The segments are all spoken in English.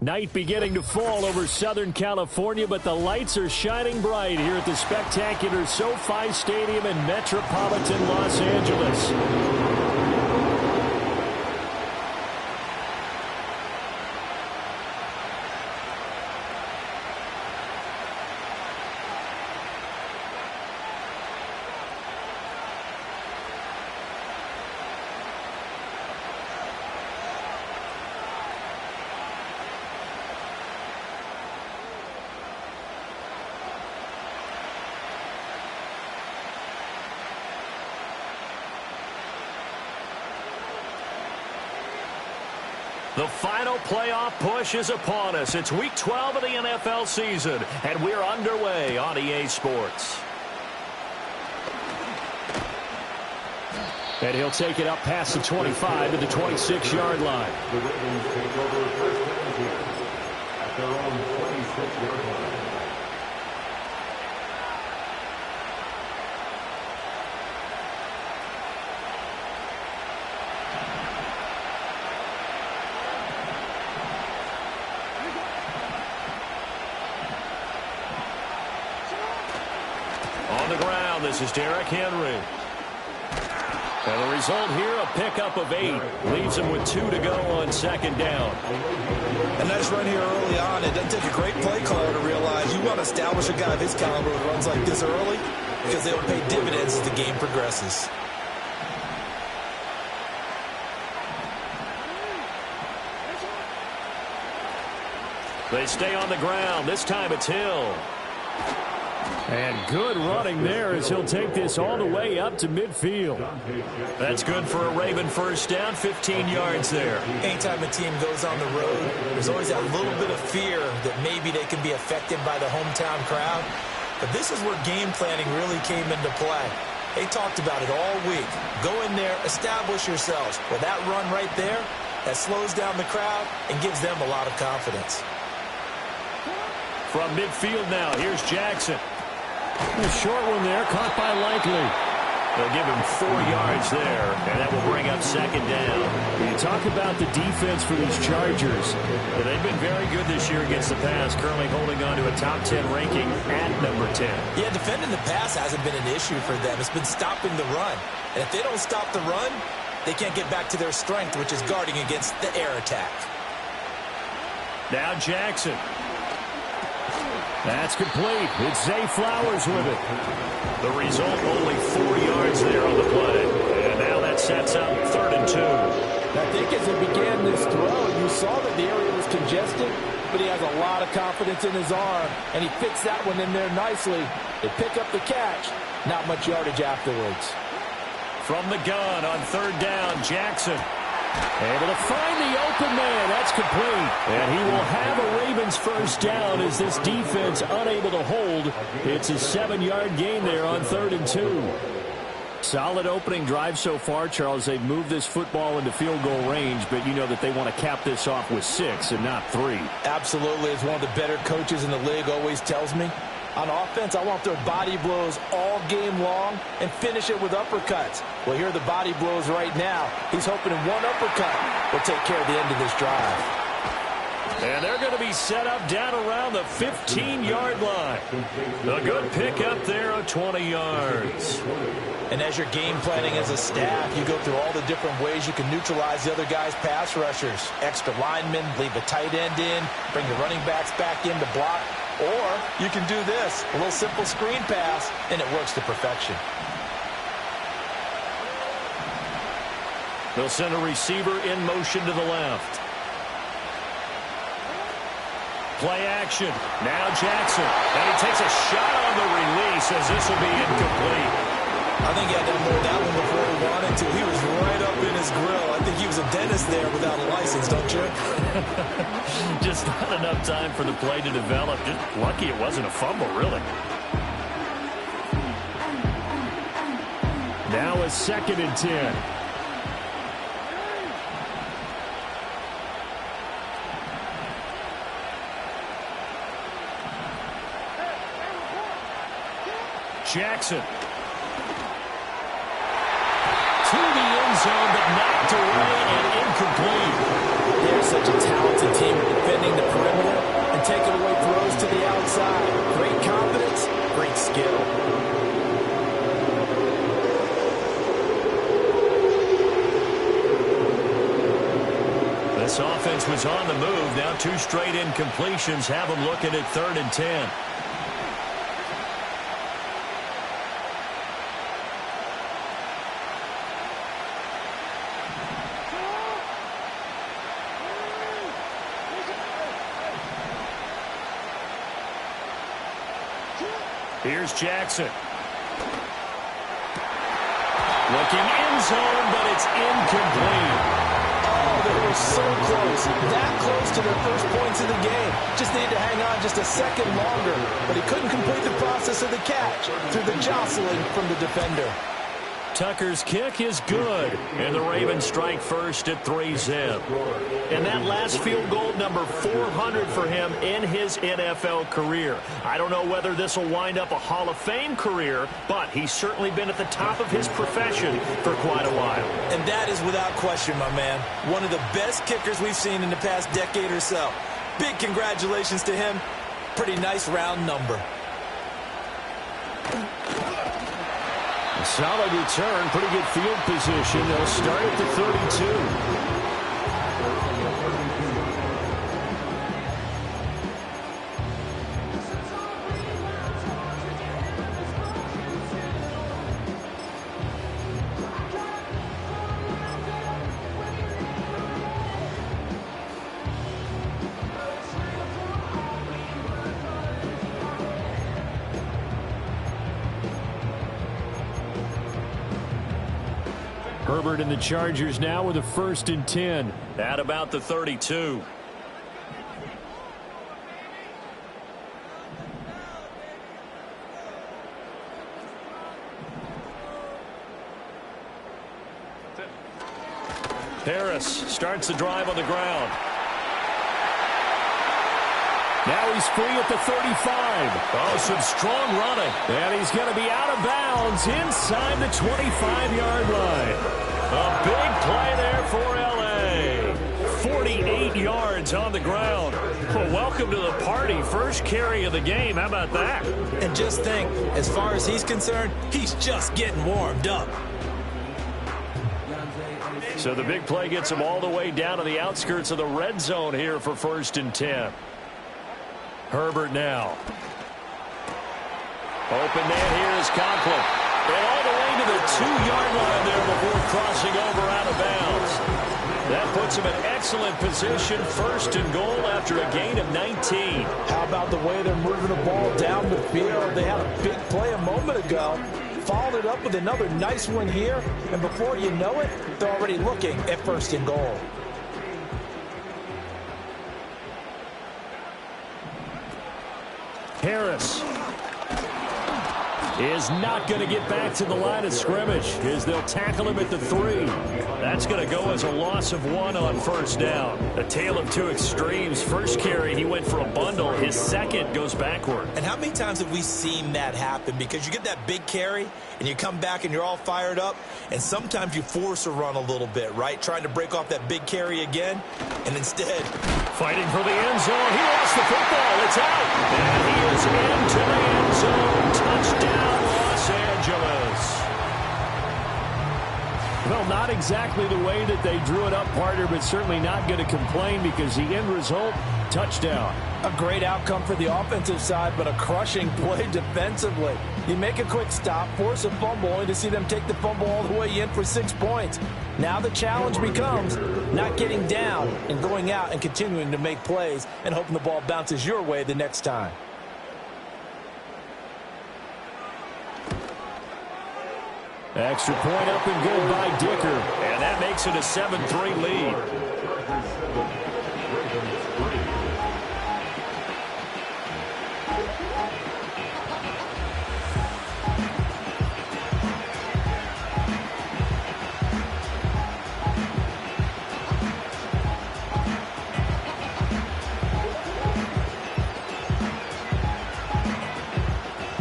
Night beginning to fall over Southern California, but the lights are shining bright here at the spectacular SoFi Stadium in metropolitan Los Angeles. The final playoff push is upon us. It's Week 12 of the NFL season, and we're underway on EA Sports. And he'll take it up past the 25 to the 26-yard line. The Ravens take over first down here at their own 26-yard line. This is Derrick Henry. And the result here, a pickup of 8. Leaves him with 2 to go on second down. A nice run here early on. It doesn't take a great play caller to realize you want to establish a guy of his caliber with runs like this early because they'll pay dividends as the game progresses. They stay on the ground. This time it's Hill. And good running there as he'll take this all the way up to midfield. That's good for a Raven first down, 15 yards there. Anytime a team goes on the road, there's always that little bit of fear that maybe they can be affected by the hometown crowd. But this is where game planning really came into play. They talked about it all week. Go in there, establish yourselves. Well, that run right there, that slows down the crowd and gives them a lot of confidence. From midfield now, here's Jackson. A short one there, caught by Likely. They'll give him 4 yards there, and that will bring up second down. You talk about the defense for these Chargers. They've been very good this year against the pass, currently holding on to a top 10 ranking at number 10. Yeah, defending the pass hasn't been an issue for them. It's been stopping the run. And if they don't stop the run, they can't get back to their strength, which is guarding against the air attack. Now Jackson. That's complete. It's Zay Flowers with it. The result, only 4 yards there on the play. And now that sets up 3rd and 2. I think as he began this throw, you saw that the area was congested, but he has a lot of confidence in his arm, and he fits that one in there nicely. They pick up the catch. Not much yardage afterwards. From the gun on 3rd down, Jackson. Able to find the open man. That's complete. And he will have a Ravens first down as this defense unable to hold. It's a 7-yard gain there on 3rd and 2. Solid opening drive so far, Charles. They've moved this football into field goal range, but you know that they want to cap this off with 6 and not 3. Absolutely. As one of the better coaches in the league always tells me, on offense, I want their body blows all game long and finish it with uppercuts. Well, here are the body blows right now. He's hoping one uppercut will take care of the end of this drive. And they're going to be set up down around the 15-yard line. A good pickup there of 20 yards. And as you're game planning as a staff, you go through all the different ways you can neutralize the other guy's pass rushers. Extra linemen, leave a tight end in, bring the running backs back in to block. Or you can do this, a little simple screen pass, and it works to perfection. They'll send a receiver in motion to the left. Play action. Now Jackson. And he takes a shot on the release as this will be incomplete. I think he had to know that one before he wanted to. He was right up in his grill. I think he was a dentist there without a license, don't you? Just not enough time for the play to develop. Just lucky it wasn't a fumble, really. Now a 2nd and 10. Jackson. To the end zone, but knocked away and incomplete. They're such a talented team defending the This offense was on the move. Now 2 straight incompletions have them looking at 3rd and 10. Here's Jackson. Looking end zone, but it's incomplete. Oh, they were so close. That close to their first points in the game. Just needed to hang on just a second longer. But he couldn't complete the process of the catch through the jostling from the defender. Tucker's kick is good, and the Ravens strike first at 3-zip. And that last field goal, number 400 for him in his NFL career. I don't know whether this will wind up a Hall of Fame career, but he's certainly been at the top of his profession for quite a while. And that is without question, my man. One of the best kickers we've seen in the past decade or so. Big congratulations to him. Pretty nice round number. Solid return, pretty good field position. They'll start at the 32. Herbert and the Chargers now with a 1st and 10 at about the 32. Harris starts the drive on the ground. Now he's free at the 35. Oh, some strong running. And he's going to be out of bounds inside the 25-yard line. A big play there for L.A. 48 yards on the ground. Well, welcome to the party. First carry of the game. How about that? And just think, as far as he's concerned, he's just getting warmed up. So the big play gets him all the way down to the outskirts of the red zone here for 1st and 10. Herbert now. Open man here is Conklin. And all the way to the 2-yard line there before crossing over out of bounds. That puts him in excellent position. 1st and goal after a gain of 19. How about the way they're moving the ball down the field? They had a big play a moment ago. Followed it up with another nice one here. And before you know it, they're already looking at 1st and goal. Harris is not going to get back to the line of scrimmage as they'll tackle him at the 3. That's going to go as a loss of 1 on 1st down. A tale of 2 extremes. First carry, he went for a bundle. His second goes backward. And how many times have we seen that happen? Because you get that big carry, and you come back and you're all fired up, and sometimes you force a run a little bit, right? Trying to break off that big carry again, and instead... Fighting for the end zone. He lost the football. It's out. And he is into the end zone. Touchdown, Los Angeles. Well, not exactly the way that they drew it up, partner, but certainly not going to complain because the end result, touchdown. A great outcome for the offensive side, but a crushing play defensively. You make a quick stop, force a fumble, only to see them take the fumble all the way in for 6 points. Now the challenge becomes not getting down and going out and continuing to make plays and hoping the ball bounces your way the next time. Extra point up and good by Dicker. And that makes it a 7-3 lead.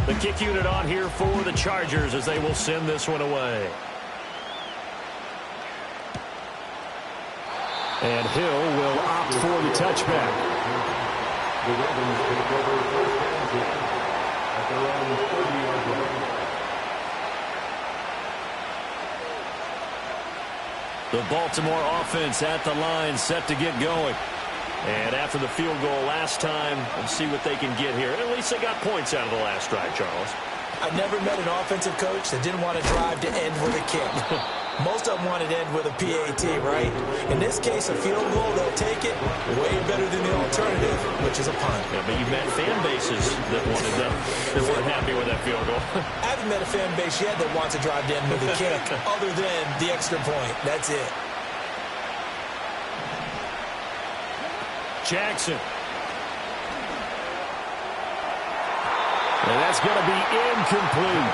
The kick unit on here for the Chargers as they will send this one away. And Hill will opt for the touchback. The Ravens take over 1st and 10 at their own 30-yard line. The Baltimore offense at the line, set to get going. And after the field goal last time, let's see what they can get here. At least they got points out of the last drive, Charles. I've never met an offensive coach that didn't want to drive to end with a kick. Most of them wanted to end with a PAT, right? In this case, a field goal, they'll take it way better than the alternative, which is a punt. Yeah, but you've met fan bases that wanted that weren't happy with that field goal. I haven't met a fan base yet that wants to drive to end with a kick, other than the extra point. That's it. Jackson. And that's going to be incomplete.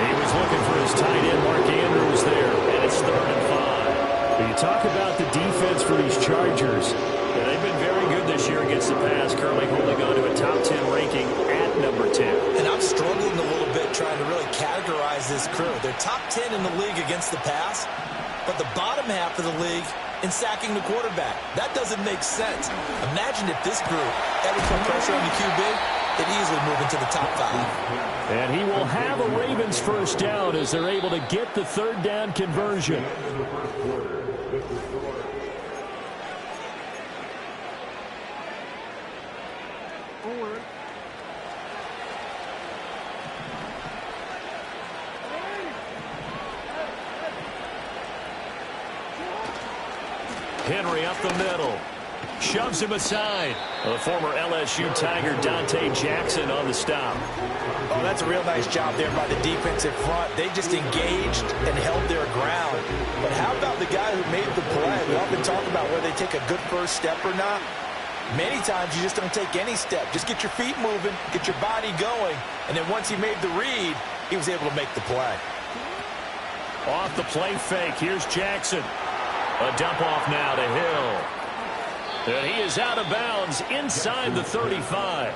He was looking for his tight end, Mark Andrews, there, and it's 3rd and 5. When you talk about the defense for these Chargers, they've been very good this year against the pass, currently holding on to a top 10 ranking at number 10. And I'm struggling a little bit trying to really categorize this crew. They're top 10 in the league against the pass, but the bottom half of the league in sacking the quarterback. That doesn't make sense. Imagine if this group ever put pressure on the QB, they'd easily move into the top 5. And he will have a Ravens first down as they're able to get the 3rd down conversion. Henry up the middle. Shoves him aside. The former LSU Tiger Dante Jackson on the stop. Oh, that's a real nice job there by the defensive front. They just engaged and held their ground. But how about the guy who made the play? We often talk about whether they take a good first step or not. Many times you just don't take any step. Just get your feet moving, get your body going, and then once he made the read, he was able to make the play. Off the play fake, here's Jackson. A dump off now to Hill. And he is out of bounds inside the 35.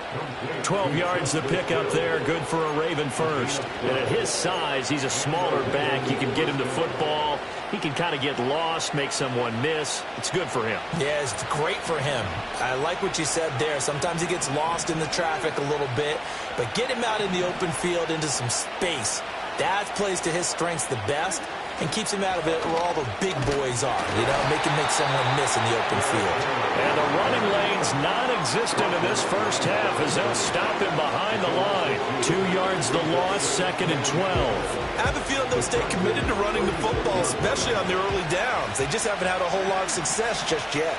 12 yards to pick up there. Good for a Raven first. And at his size, he's a smaller back. You can get him the football. He can kind of get lost, make someone miss. It's good for him. Yeah, it's great for him. I like what you said there. Sometimes he gets lost in the traffic a little bit. But get him out in the open field into some space. That plays to his strengths the best and keeps him out of it where all the big boys are. You know, make him make someone miss in the open field. And the running lane's non-existent in this first half as they'll stop him behind the line. 2 yards the loss, 2nd and 12. I have a feeling they'll stay committed to running the football, especially on their early downs. They just haven't had a whole lot of success just yet.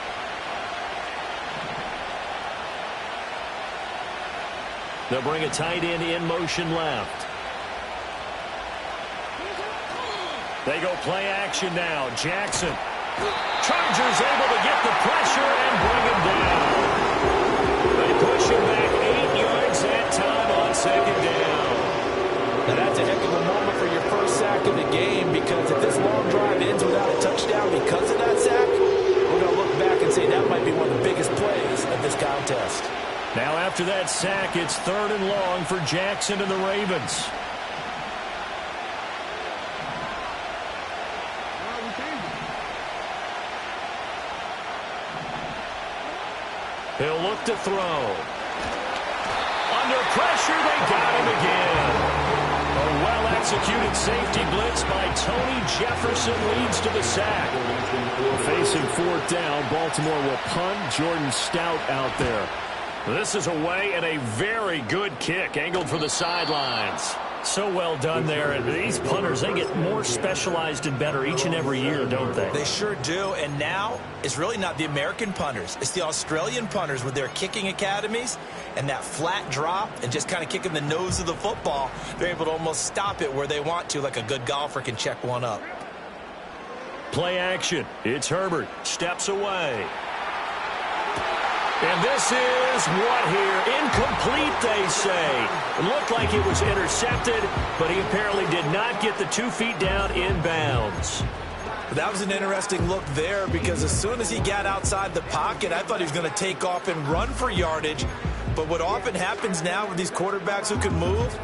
They'll bring a tight end in motion left. They go play action now. Jackson. Chargers able to get the pressure and bring him down. They push him back 8 yards that time on 2nd down. Now that's a heck of a moment for your first sack of the game, because if this long drive ends without a touchdown because of that sack, we're going to look back and say that might be one of the biggest plays of this contest. Now after that sack, it's 3rd and long for Jackson and the Ravens. He'll look to throw. Under pressure, they got him again. A well-executed safety blitz by Tony Jefferson leads to the sack. Facing 4th down, Baltimore will punt. Jordan Stout out there. This is away and a very good kick angled for the sidelines. So well done there. And these punters, they get more specialized and better each and every year, don't they? They sure do. And now it's really not the American punters. It's the Australian punters with their kicking academies and that flat drop and just kind of kicking the nose of the football. They're able to almost stop it where they want to, like a good golfer can check one up. Play action. It's Herbert. Steps away. And this is what here? Incomplete, they say. It looked like it was intercepted, but he apparently did not get the 2 feet down in bounds. That was an interesting look there, because as soon as he got outside the pocket, I thought he was going to take off and run for yardage. But what often happens now with these quarterbacks who can move,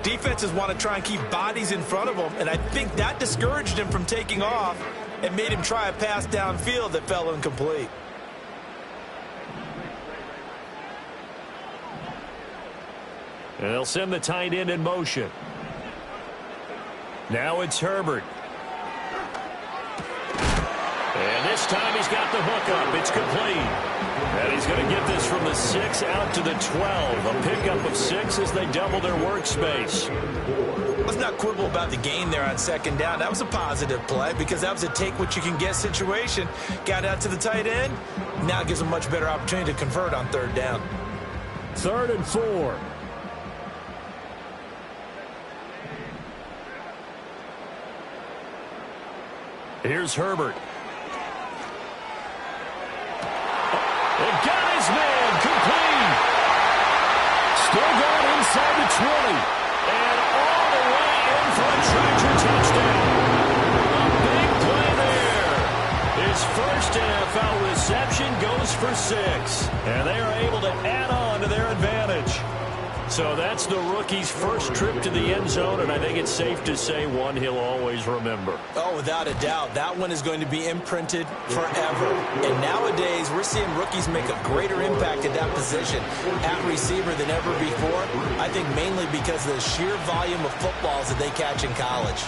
defenses want to try and keep bodies in front of them, and I think that discouraged him from taking off and made him try a pass downfield that fell incomplete. And they'll send the tight end in motion. Now it's Herbert. And this time he's got the hook up. It's complete. And he's going to get this from the 6 out to the 12. A pickup of 6 as they double their workspace. Let's not quibble about the gain there on second down. That was a positive play because that was a take-what-you-can-get situation. Got out to the tight end. Now it gives them a much better opportunity to convert on third down. 3rd and 4. Here's Herbert. It got his man complete. Still going inside the 20. And all the way in for a Charger touchdown. A big play there. His first NFL reception goes for 6. And they are able to add on to their advantage. So that's the rookie's first trip to the end zone, and I think it's safe to say one he'll always remember. Oh, without a doubt. That one is going to be imprinted forever. And nowadays, we're seeing rookies make a greater impact at that position at receiver than ever before. I think mainly because of the sheer volume of footballs that they catch in college.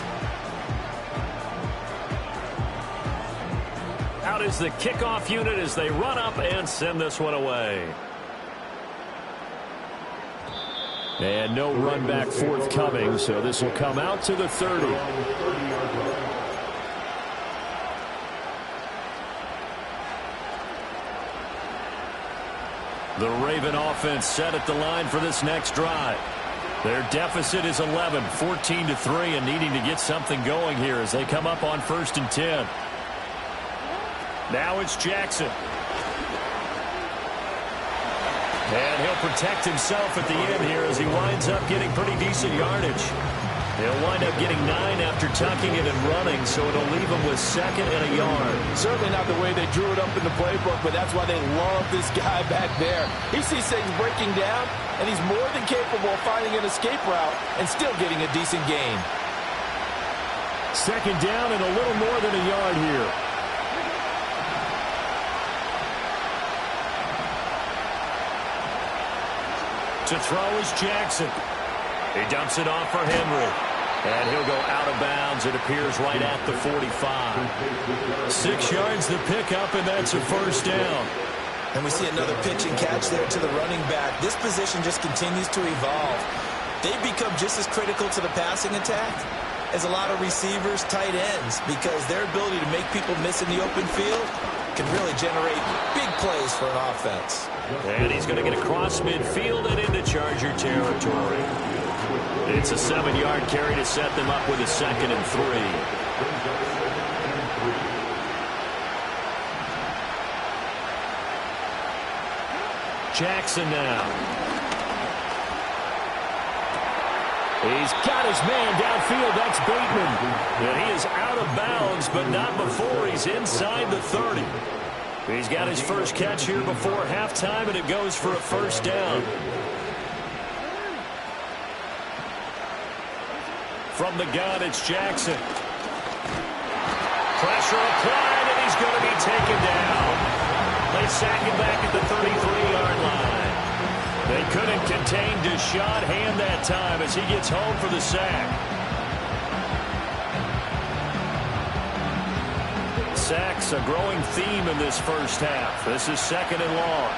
Out is the kickoff unit as they run up and send this one away. And no run back forthcoming, so this will come out to the 30. The Raven offense set at the line for this next drive. Their deficit is 11, 14-3, and needing to get something going here as they come up on 1st and 10. Now it's Jackson. And he'll protect himself at the end here as he winds up getting pretty decent yardage. He'll wind up getting 9 after tucking it and running, so it'll leave him with 2nd and a yard. Certainly not the way they drew it up in the playbook, but that's why they love this guy back there. He sees things breaking down, and he's more than capable of finding an escape route and still getting a decent gain. 2nd down and a little more than a yard here. To throw is Jackson. He dumps it off for Henry. And he'll go out of bounds. It appears right at the 45. 6 yards the pickup, and that's a 1st down. And we see another pitch and catch there to the running back. This position just continues to evolve. They've become just as critical to the passing attack as a lot of receivers, tight ends, because their ability to make people miss in the open field can really generate big plays for an offense. And he's going to get across midfield and into Charger territory. It's a 7-yard carry to set them up with a 2nd and 3. Jackson now. He's got his man downfield. That's Bateman. And he is out of bounds, but not before he's inside the 30. He's got his first catch here before halftime, and it goes for a 1st down. From the gun, it's Jackson. Pressure applied, and he's going to be taken down. They sack him back at the 33-yard line. They couldn't contain Deshaun Hand that time as he gets home for the sack. Sacks a growing theme in this first half. This is 2nd and long.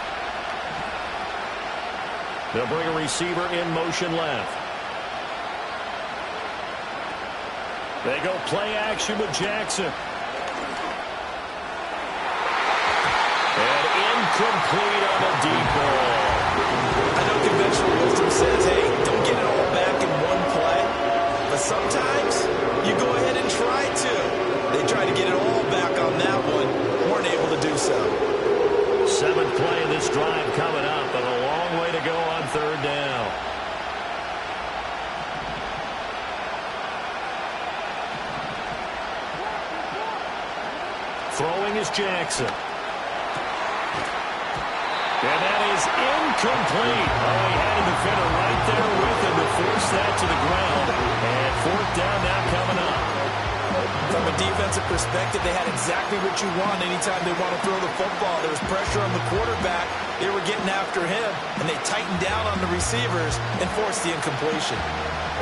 They'll bring a receiver in motion left. They go play action with Jackson. And incomplete on the deep ball. I know conventional wisdom says, hey, don't get it all back in one play. But sometimes you go ahead and try to. They tried to get it all back on that one. Weren't able to do so. 7th play of this drive coming up, and a long way to go on 3rd down. Throwing is Jackson. And that is incomplete. Oh, he had a defender right there with him to force that to the ground. And 4th down now coming up. From a defensive perspective, they had exactly what you want anytime they want to throw the football. There was pressure on the quarterback. They were getting after him, and they tightened down on the receivers and forced the incompletion.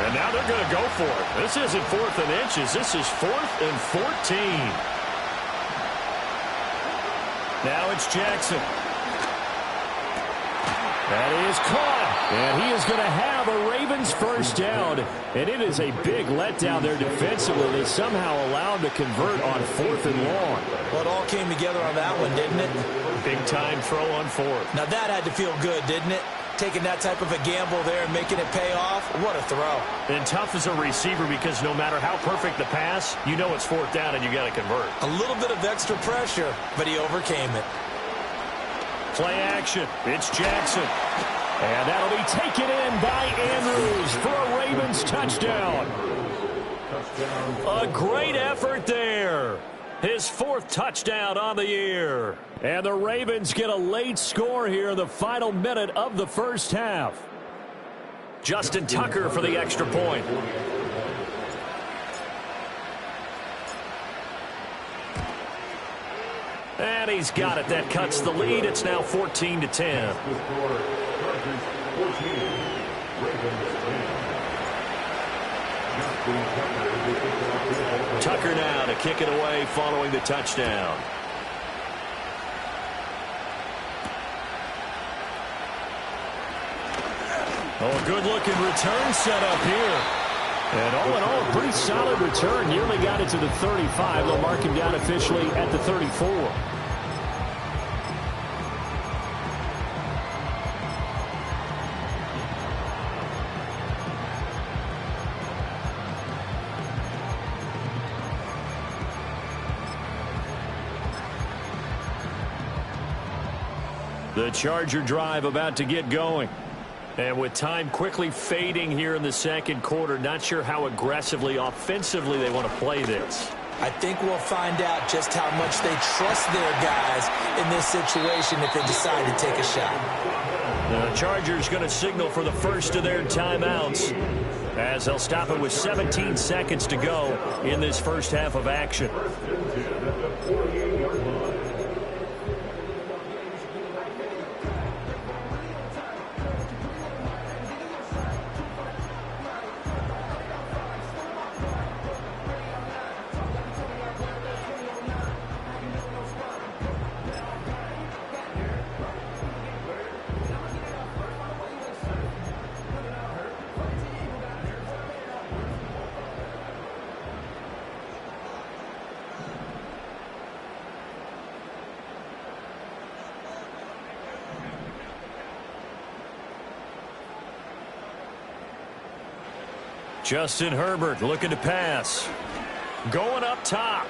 And now they're going to go for it. This isn't 4th and inches. This is 4th and 14. Now it's Jackson. That is caught. And he is going to have a Ravens first down. And it is a big letdown there defensively. They somehow allowed him to convert on 4th and long. Well, it all came together on that one, didn't it? Big-time throw on 4th. Now that had to feel good, didn't it? Taking that type of a gamble there and making it pay off. What a throw. And tough as a receiver because no matter how perfect the pass, you know it's 4th down and you got to convert. A little bit of extra pressure, but he overcame it. Play action. It's Jackson. And that'll be taken in by Andrews for a Ravens touchdown. A great effort there. His 4th touchdown on the year. And the Ravens get a late score here in the final minute of the first half. Justin Tucker for the extra point. And he's got it. That cuts the lead. It's now 14-10. Tucker now to kick it away following the touchdown. Oh, a good-looking return set up here. And all in all, a pretty solid return. Nearly got it to the 35. They'll mark him down officially at the 34. The Charger drive about to get going. And with time quickly fading here in the second quarter, not sure how aggressively, offensively they want to play this. I think we'll find out just how much they trust their guys in this situation if they decide to take a shot. The Chargers going to signal for the first of their timeouts as they'll stop it with 17 seconds to go in this first half of action. Justin Herbert looking to pass. Going up top.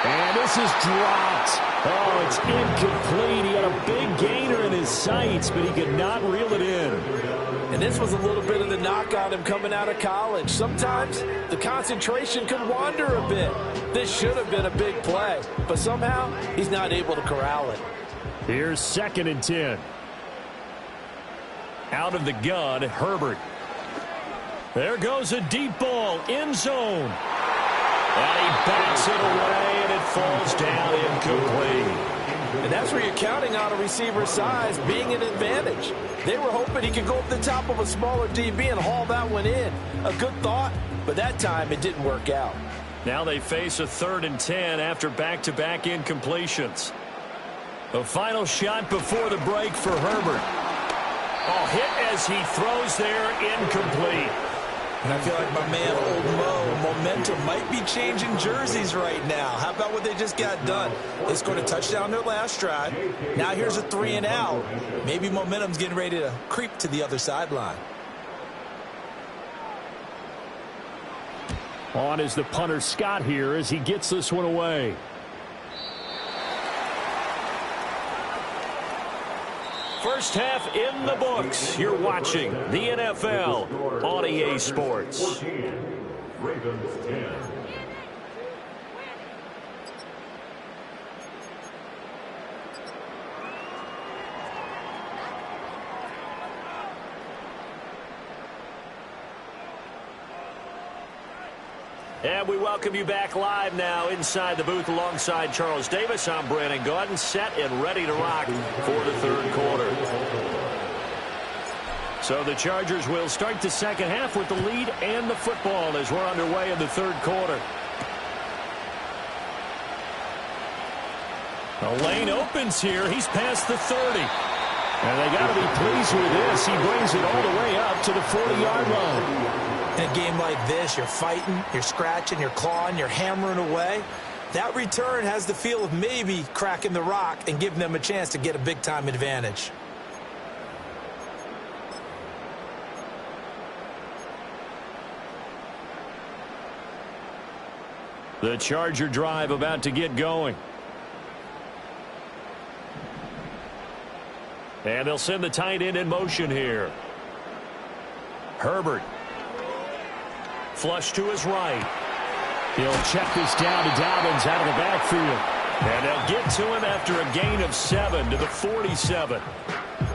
And this is dropped. Oh, it's incomplete. He had a big gainer in his sights, but he could not reel it in. And this was a little bit of the knock on him coming out of college. Sometimes the concentration can wander a bit. This should have been a big play, but somehow he's not able to corral it. Here's 2nd and 10. Out of the gun, Herbert. There goes a deep ball, end zone. And he backs it away, and it falls down incomplete. And that's where you're counting on a receiver's size being an advantage. They were hoping he could go up the top of a smaller DB and haul that one in. A good thought, but that time it didn't work out. Now they face a 3rd and 10 after back-to-back incompletions. The final shot before the break for Herbert. Oh, hit as he throws there, incomplete. And I feel like my man, Old Mo, momentum might be changing jerseys right now. How about what they just got done? They scored a touchdown their last drive. Now here's a 3 and out. Maybe momentum's getting ready to creep to the other sideline. On is the punter Scott here as he gets this one away. First half in the books. You're watching the NFL on EA Sports. Ravens 10. And we welcome you back live now inside the booth alongside Charles Davis. I'm Brandon Gaudin, set and ready to rock for the third quarter. So the Chargers will start the second half with the lead and the football as we're underway in the third quarter. The lane opens here. He's past the 30. And they got to be pleased with this. He brings it all the way up to the 40-yard line. In a game like this, you're fighting, you're scratching, you're clawing, you're hammering away. That return has the feel of maybe cracking the rock and giving them a chance to get a big-time advantage. The Charger drive about to get going. And they'll send the tight end in motion here. Herbert. Flush to his right. He'll check this down to Dobbins out of the backfield. And they'll get to him after a gain of 7 to the 47.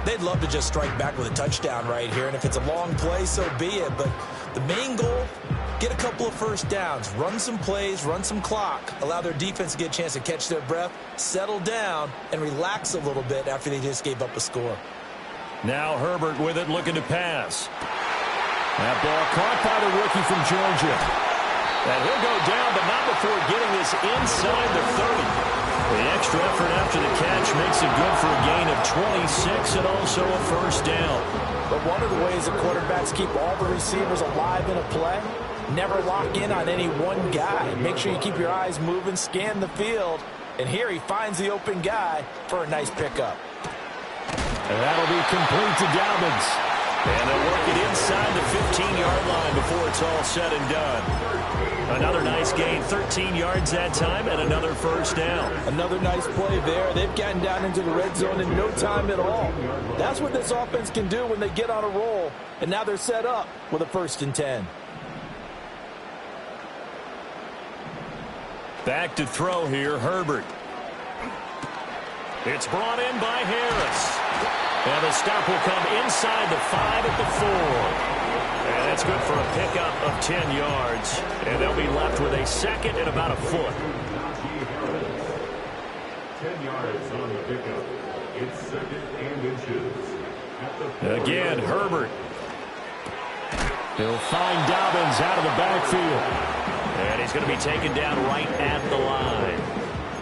They'd love to just strike back with a touchdown right here. And if it's a long play, so be it. But the main goal, get a couple of first downs, run some plays, run some clock, allow their defense to get a chance to catch their breath, settle down, and relax a little bit after they just gave up a score. Now Herbert with it, looking to pass. That ball caught by the rookie from Georgia. And he'll go down, but not before getting this inside the 30. The extra effort after the catch makes it good for a gain of 26 and also a first down. But one of the ways that quarterbacks keep all the receivers alive in a play, never lock in on any one guy. Make sure you keep your eyes moving, scan the field. And here he finds the open guy for a nice pickup. And that'll be complete to Dobbins. And they'll work it inside the 15-yard line before it's all said and done. Another nice gain, 13 yards that time, and another first down. Another nice play there. They've gotten down into the red zone in no time at all. That's what this offense can do when they get on a roll. And now they're set up with a 1st and 10. Back to throw here, Herbert. It's brought in by Harris. And the stop will come inside the 5 at the 4. And that's good for a pickup of 10 yards. And they'll be left with a second and about a foot. 10 yards on the pickup. It's 2nd and inches. Again, Herbert. He'll find Dobbins out of the backfield. And he's going to be taken down right at the line.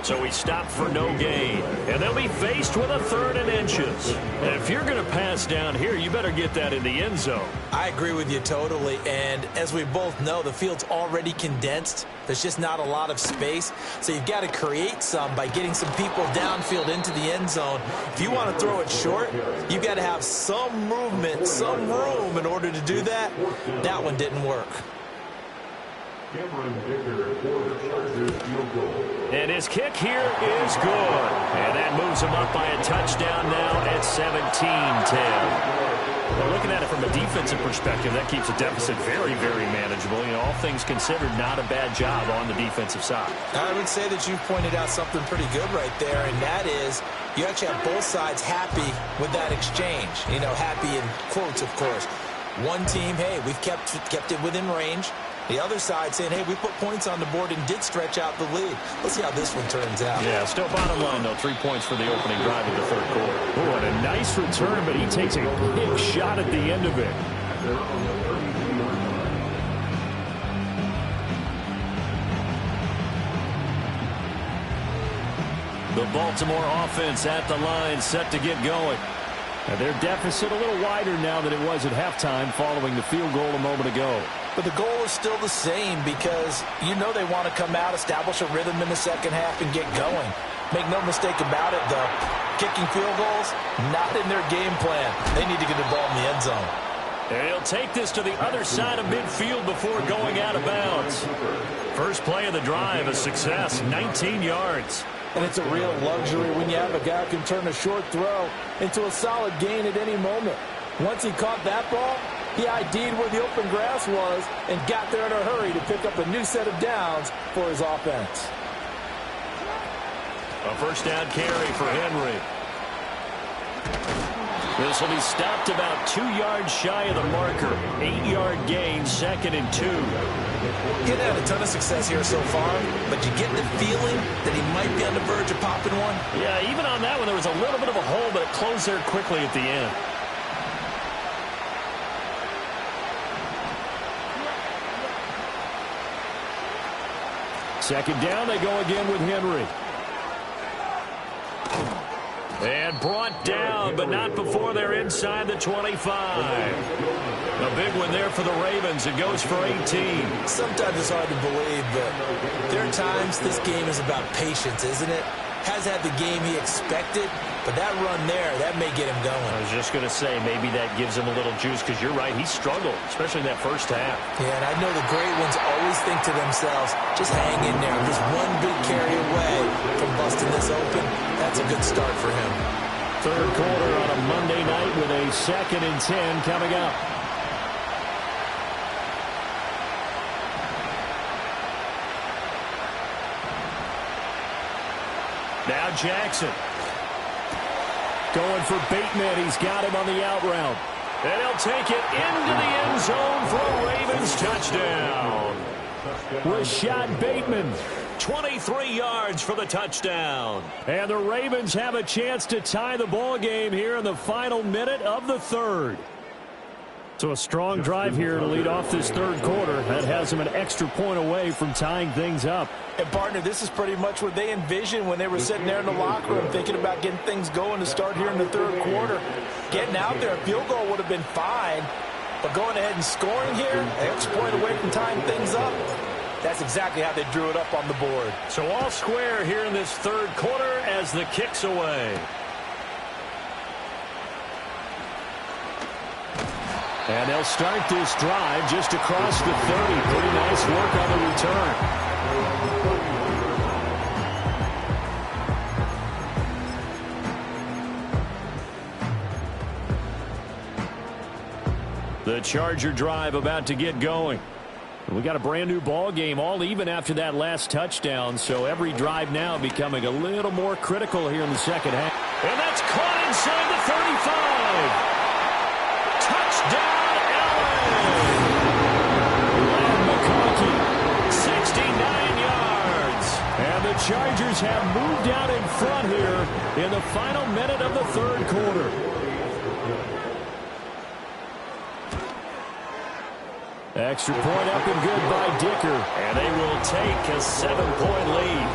So he stopped for no gain. And they'll be faced with a 3rd and inches. And if you're going to pass down here, you better get that in the end zone. I agree with you totally. And as we both know, the field's already condensed. There's just not a lot of space. So you've got to create some by getting some people downfield into the end zone. If you want to throw it short, you've got to have some movement, some room in order to do that. That one didn't work. And his kick here is good. And that moves him up by a touchdown now at 17-10. Well, looking at it from a defensive perspective, that keeps the deficit very, very manageable. You know, all things considered, not a bad job on the defensive side. I would say that you've pointed out something pretty good right there, and that is you actually have both sides happy with that exchange. You know, happy in quotes, of course. One team, hey, we've kept it within range. The other side saying, hey, we put points on the board and did stretch out the lead. Let's see how this one turns out. Yeah, still bottom line, though. 3 points for the opening drive of the 3rd quarter. Oh, and a nice return, but he takes a big shot at the end of it. The Baltimore offense at the line, set to get going. And their deficit a little wider now than it was at halftime following the field goal a moment ago. But the goal is still the same because you know they want to come out, establish a rhythm in the second half, and get going. Make no mistake about it, though. Kicking field goals, not in their game plan. They need to get the ball in the end zone. And he'll take this to the other side of midfield before going out of bounds. First play of the drive, a success, 19 yards. And it's a real luxury when you have a guy who can turn a short throw into a solid gain at any moment. Once he caught that ball, he ID'd where the open grass was and got there in a hurry to pick up a new set of downs for his offense. A first down carry for Henry. This will be stopped about 2 yards shy of the marker. 8-yard gain, 2nd and 2. He hasn't had a ton of success here so far, but you get the feeling that he might be on the verge of popping one. Yeah, even on that one, there was a little bit of a hole, but it closed there quickly at the end. Second down, they go again with Henry. And brought down, but not before they're inside the 25. A big one there for the Ravens. It goes for 18. Sometimes it's hard to believe, but there are times this game is about patience, isn't it? Has had the game he expected, but that run there, that may get him going. I was just going to say, maybe that gives him a little juice, because you're right, he struggled, especially in that first half. Yeah, and I know the great ones always think to themselves, just hang in there. Just one big carry away from busting this open. That's a good start for him. Third quarter on a Monday night with a 2nd and 10 coming up. Now Jackson. Going for Bateman. He's got him on the out route. And he'll take it into the end zone for a Ravens touchdown. Rashad Bateman, 23 yards for the touchdown. And the Ravens have a chance to tie the ball game here in the final minute of the third. So a strong drive here to lead off this third quarter. That has them an extra point away from tying things up. And, partner, this is pretty much what they envisioned when they were sitting there in the locker room thinking about getting things going to start here in the third quarter. Getting out there, a field goal would have been fine. But going ahead and scoring here, an extra point away from tying things up, that's exactly how they drew it up on the board. So all square here in this third quarter as the kick's away. And they'll start this drive just across the 30. Pretty nice work on the return. The Charger drive about to get going. We got a brand new ball game, all even after that last touchdown. So every drive now becoming a little more critical here in the second half. And that's caught inside the 35. Touchdown, Allen! McConkey, 69 yards. And the Chargers have moved out in front here in the final minute of the third quarter. Extra point up and good by Dicker. And they will take a 7-point lead.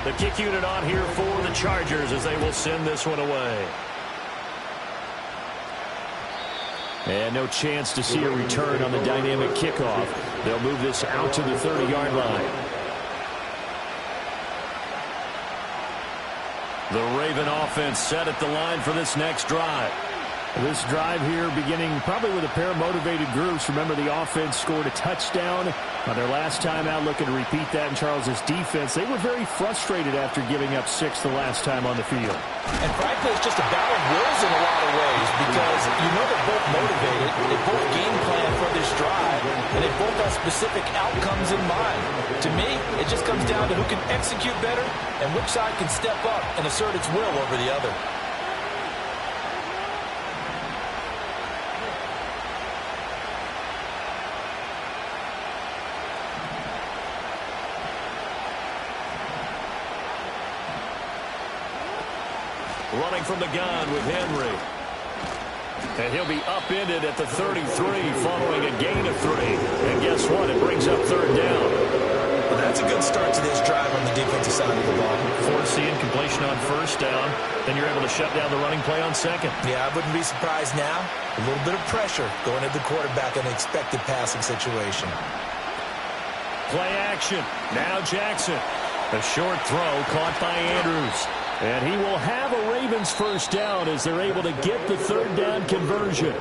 The kick unit on here for the Chargers as they will send this one away. And no chance to see a return on the dynamic kickoff. They'll move this out to the 30-yard line. The Raven offense set at the line for this next drive. This drive here beginning probably with a pair of motivated groups. Remember, the offense scored a touchdown on their last time out, looking to repeat that in Charles's defense. They were very frustrated after giving up 6 the last time on the field. And frankly, it's just a battle of wills in a lot of ways because you know they're both motivated. They both game plan for this drive, and they both have specific outcomes in mind. To me, it just comes down to who can execute better and which side can step up and assert its will over the other. Running from the gun with Henry. And he'll be upended at the 33 following a gain of 3. And guess what? It brings up third down. Well, that's a good start to this drive on the defensive side of the ball. Forcing completion on first down. Then you're able to shut down the running play on second. Yeah, I wouldn't be surprised now. A little bit of pressure going at the quarterback in an expected passing situation. Play action. Now Jackson. A short throw caught by Andrews. And he will have a Ravens first down as they're able to get the third down conversion.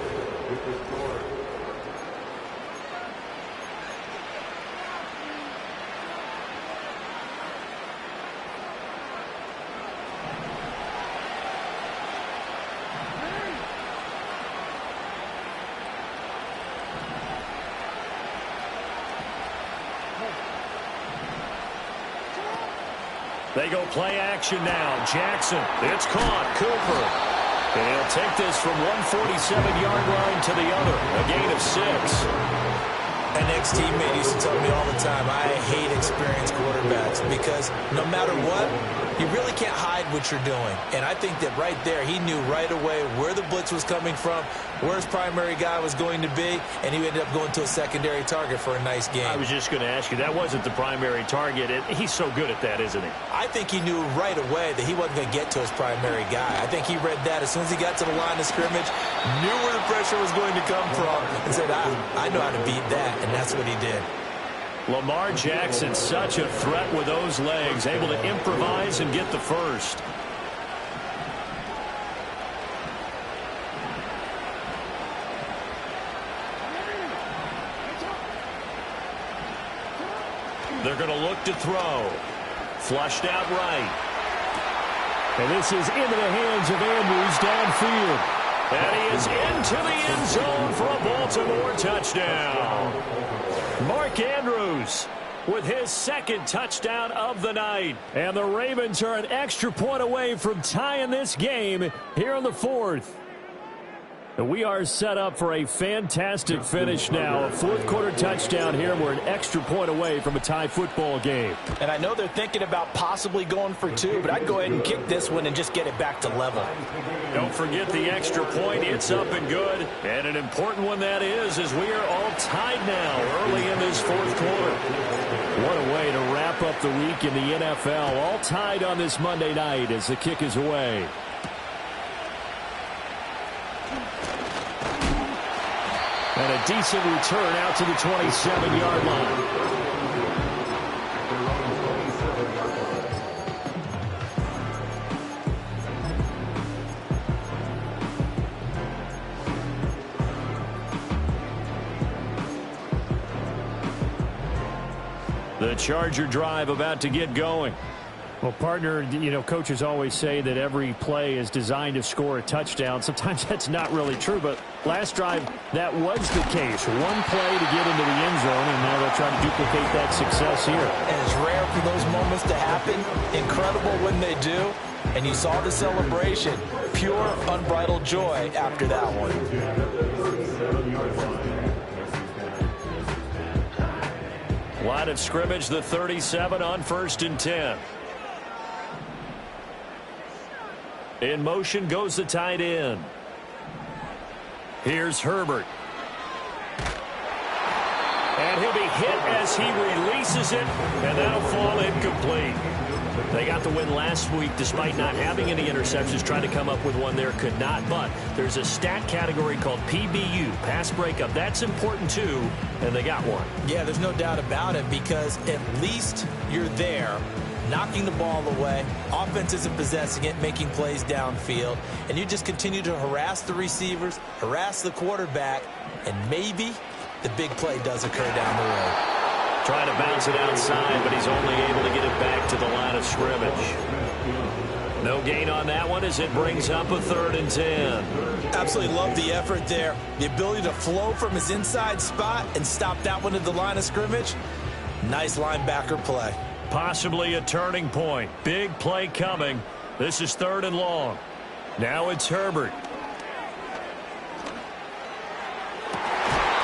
They go play action now. Jackson, it's caught. Cooper. And he'll take this from 147-yard line to the other. A gain of 6. And they ex-teammate used to tell me all the time, I hate experienced quarterbacks because no matter what, you really can't hide what you're doing. And I think that right there, he knew right away where the blitz was coming from, where his primary guy was going to be, and he ended up going to a secondary target for a nice game. I was just going to ask you, that wasn't the primary target. He's so good at that, isn't he? I think he knew right away that he wasn't going to get to his primary guy. I think he read that as soon as he got to the line of scrimmage, knew where the pressure was going to come from, and said, I know how to beat that, and that's what he did. Lamar Jackson, such a threat with those legs, able to improvise and get the first. They're going to look to throw. Flushed out right. And this is into the hands of Andrews downfield. And he is into the end zone for a Baltimore touchdown. Mark Andrews with his second touchdown of the night. And the Ravens are an extra point away from tying this game here in the fourth. And we are set up for a fantastic finish now. A fourth-quarter touchdown here. We're an extra point away from a tie football game. And I know they're thinking about possibly going for two, but I'd go ahead and kick this one and just get it back to level. Don't forget the extra point. It's up and good. And an important one that is, as we are all tied now early in this fourth quarter. What a way to wrap up the week in the NFL. All tied on this Monday night as the kick is away. And a decent return out to the 27-yard line. The Charger drive about to get going. Well, partner, you know, coaches always say that every play is designed to score a touchdown. Sometimes that's not really true, but last drive, that was the case. One play to get into the end zone, and now they'll try to duplicate that success here. And it's rare for those moments to happen. Incredible when they do. And you saw the celebration. Pure, unbridled joy after that one. Line of scrimmage, the 37 on 1st and 10. In motion goes the tight end. Here's Herbert. And he'll be hit as he releases it, and that'll fall incomplete. They got the win last week despite not having any interceptions. Tried to come up with one there, could not. But there's a stat category called PBU, pass breakup. That's important too, and they got one. Yeah, there's no doubt about it because at least you're there, knocking the ball away. Offense isn't possessing it, making plays downfield. And you just continue to harass the receivers, harass the quarterback, and maybe the big play does occur down the road. Trying to bounce it outside, but he's only able to get it back to the line of scrimmage. No gain on that one as it brings up a 3rd and 10. Absolutely love the effort there. The ability to flow from his inside spot and stop that one at the line of scrimmage. Nice linebacker play. Possibly a turning point. Big play coming. This is 3rd and long. Now it's Herbert.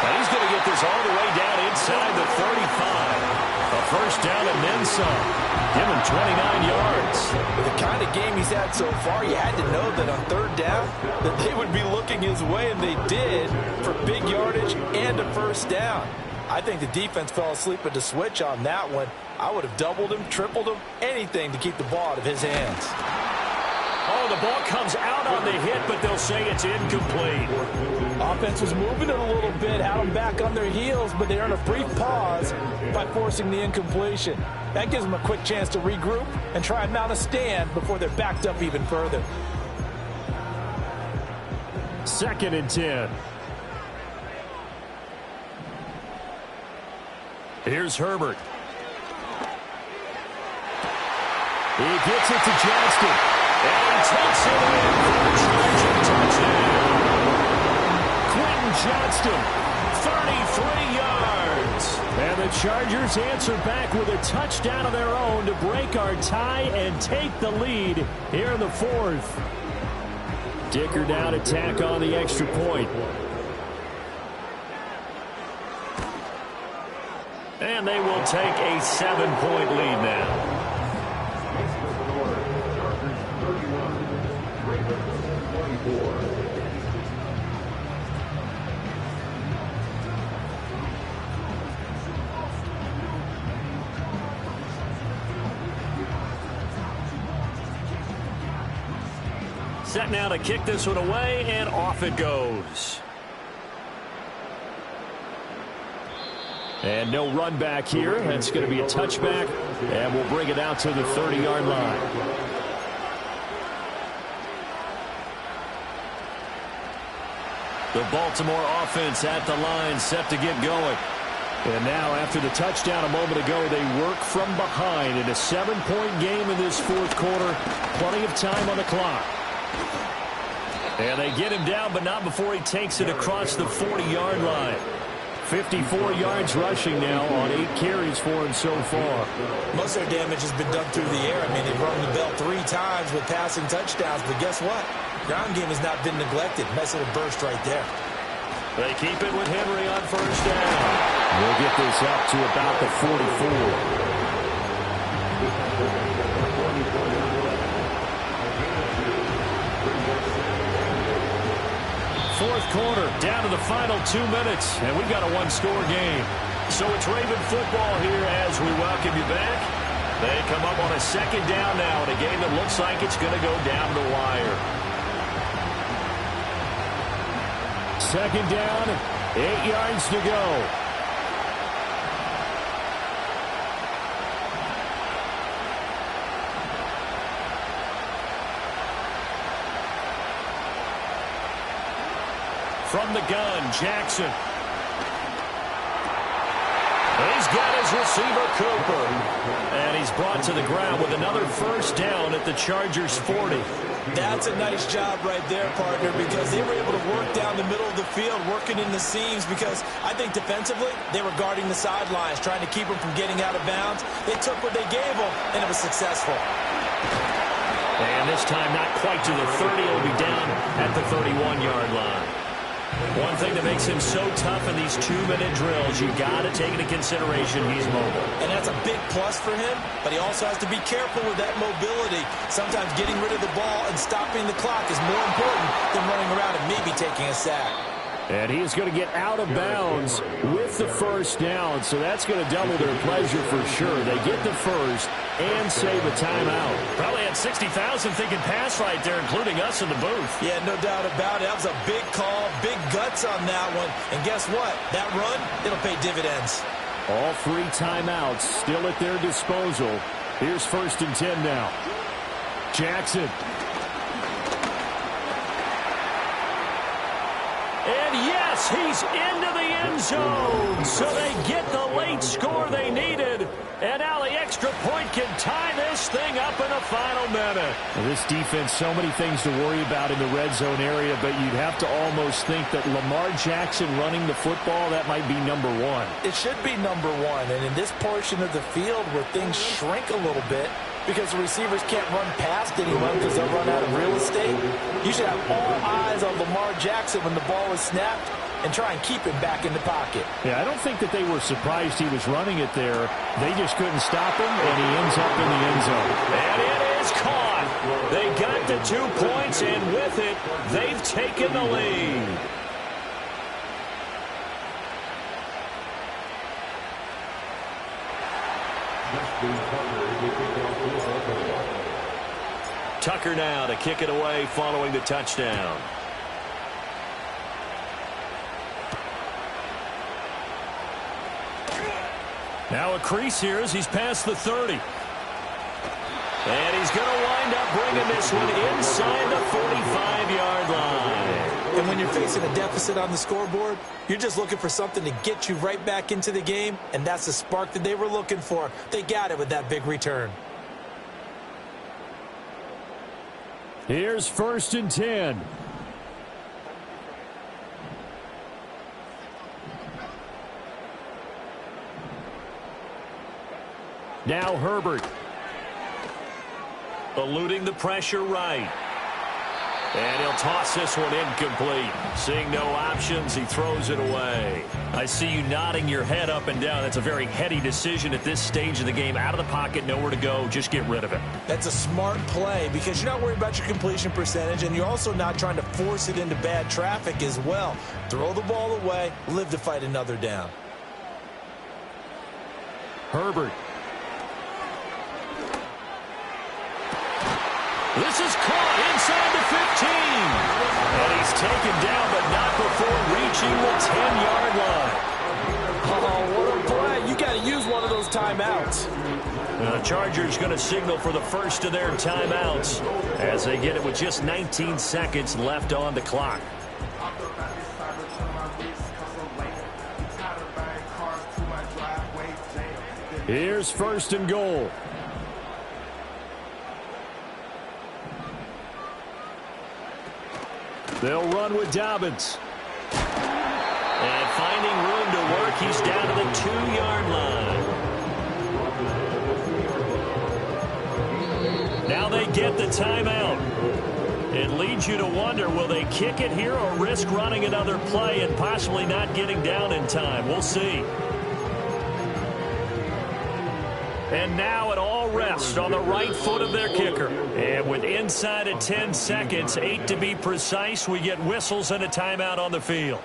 And he's going to get this all the way down inside the 35. A first down and then some. Give him 29 yards. With the kind of game he's had so far, you had to know that on 3rd down that they would be looking his way, and they did, for big yardage and a first down. I think the defense fell asleep at the switch on that one. I would have doubled him, tripled him, anything to keep the ball out of his hands. Oh, the ball comes out on the hit, but they'll say it's incomplete. Offense was moving it a little bit, had them back on their heels, but they earned a brief pause by forcing the incompletion. That gives them a quick chance to regroup and try and mount a stand before they're backed up even further. 2nd and 10. Here's Herbert. He gets it to Johnston. And he takes it in for a Charger touchdown. Quentin Johnston, 33 yards. And the Chargers answer back with a touchdown of their own to break our tie and take the lead here in the 4th. Dicker down to tack on the extra point. And they will take a 7-point lead now. Set now to kick this one away, and off it goes. And no run back here. That's going to be a touchback, and we'll bring it out to the 30-yard line. The Baltimore offense at the line, set to get going. And now, after the touchdown a moment ago, they work from behind in a 7-point game in this fourth quarter. Plenty of time on the clock. And they get him down, but not before he takes it across the 40-yard line. 54 yards rushing now on 8 carries for him so far. Most of their damage has been done through the air. I mean, they've rung the bell 3 times with passing touchdowns, but guess what? Ground game has not been neglected. Nice little burst right there. They keep it with Henry on first down. We'll get this up to about the 44. Fourth quarter, down to the final 2 minutes, and we've got a one-score game. So it's Raven football here as we welcome you back. They come up on a second down now in a game that looks like it's going to go down the wire. Second down, 8 yards to go. From the gun, Jackson. He's got his receiver, Cooper. And he's brought to the ground with another first down at the Chargers' 40. That's a nice job right there, partner, because they were able to work down the middle of the field, working in the seams, because I think defensively they were guarding the sidelines, trying to keep them from getting out of bounds. They took what they gave them, and it was successful. And this time not quite to the 30. It'll be down at the 31-yard line. One thing that makes him so tough in these 2-minute drills, you got to take into consideration he's mobile. And that's a big plus for him, but he also has to be careful with that mobility. Sometimes getting rid of the ball and stopping the clock is more important than running around and maybe taking a sack. And he is going to get out of bounds with the first down, so that's going to double their pleasure for sure. They get the first and save a timeout. Probably had 60,000 thinking pass right there, including us in the booth. Yeah, no doubt about it. That was a big call, big guts on that one. And guess what? That run, it'll pay dividends. All 3 timeouts still at their disposal. Here's 1st and 10 now. Jackson. And yes, he's into the end zone. So they get the late score they needed. And now the extra point can tie this thing up in the final minute. Well, this defense, so many things to worry about in the red zone area, but you'd have to almost think that Lamar Jackson running the football, that might be number 1. It should be number 1. And in this portion of the field where things shrink a little bit, because the receivers can't run past anyone because they'll run out of real estate, you should have all eyes on Lamar Jackson when the ball is snapped and try and keep him back in the pocket. Yeah, I don't think that they were surprised he was running it there. They just couldn't stop him, and he ends up in the end zone. And it is caught. They got the 2 points, and with it, they've taken the lead. Tucker now to kick it away following the touchdown. Now a crease here as he's past the 30. And he's going to wind up bringing this one inside the 45-yard line. And when you're facing a deficit on the scoreboard, you're just looking for something to get you right back into the game, and that's the spark that they were looking for. They got it with that big return. Here's 1st and 10. Now Herbert. Eluding the pressure right. And he'll toss this one incomplete. Seeing no options, he throws it away. I see you nodding your head up and down. That's a very heady decision at this stage of the game. Out of the pocket, nowhere to go. Just get rid of it. That's a smart play because you're not worried about your completion percentage, and you're also not trying to force it into bad traffic as well. Throw the ball away, live to fight another down. Herbert. This is caught inside the 15. And he's taken down, but not before reaching the 10-yard line. Oh, what a play. You got to use one of those timeouts. The Chargers going to signal for the first of their timeouts as they get it with just 19 seconds left on the clock. Here's first and goal. They'll run with Dobbins. And finding room to work, he's down to the 2-yard line. Now they get the timeout. It leads you to wonder, will they kick it here or risk running another play and possibly not getting down in time? We'll see. And now it all rests on the right foot of their kicker. And with inside of 10 seconds, 8 to be precise, we get whistles and a timeout on the field.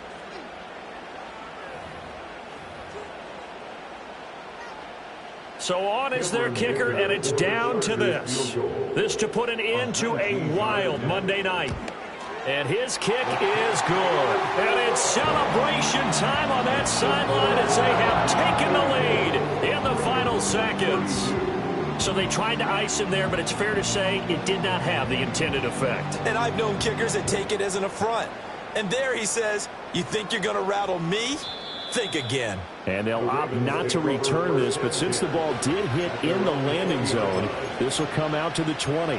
So on is their kicker, and it's down to this. This to put an end to a wild Monday night. And his kick is good. And it's celebration time on that sideline as they have taken the lead in the final seconds. So they tried to ice him there, but it's fair to say it did not have the intended effect. And I've known kickers that take it as an affront. And there he says, you think you're going to rattle me? Think again. And they'll opt not to return this, but since the ball did hit in the landing zone, this will come out to the 20.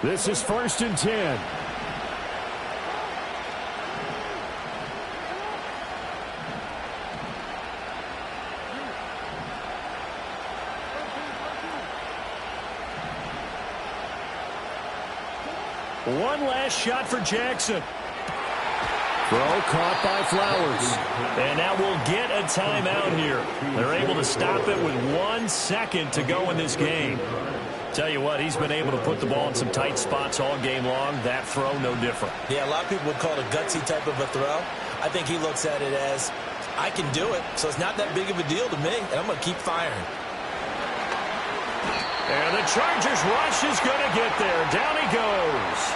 This is first and 10. One last shot for Jackson. Throw caught by Flowers. And now we'll get a timeout here. They're able to stop it with 1 second to go in this game. Tell you what, he's been able to put the ball in some tight spots all game long. That throw, no different. Yeah, a lot of people would call it a gutsy type of a throw. I think he looks at it as, I can do it, so it's not that big of a deal to me, and I'm going to keep firing. And the Chargers rush is going to get there. Down he goes.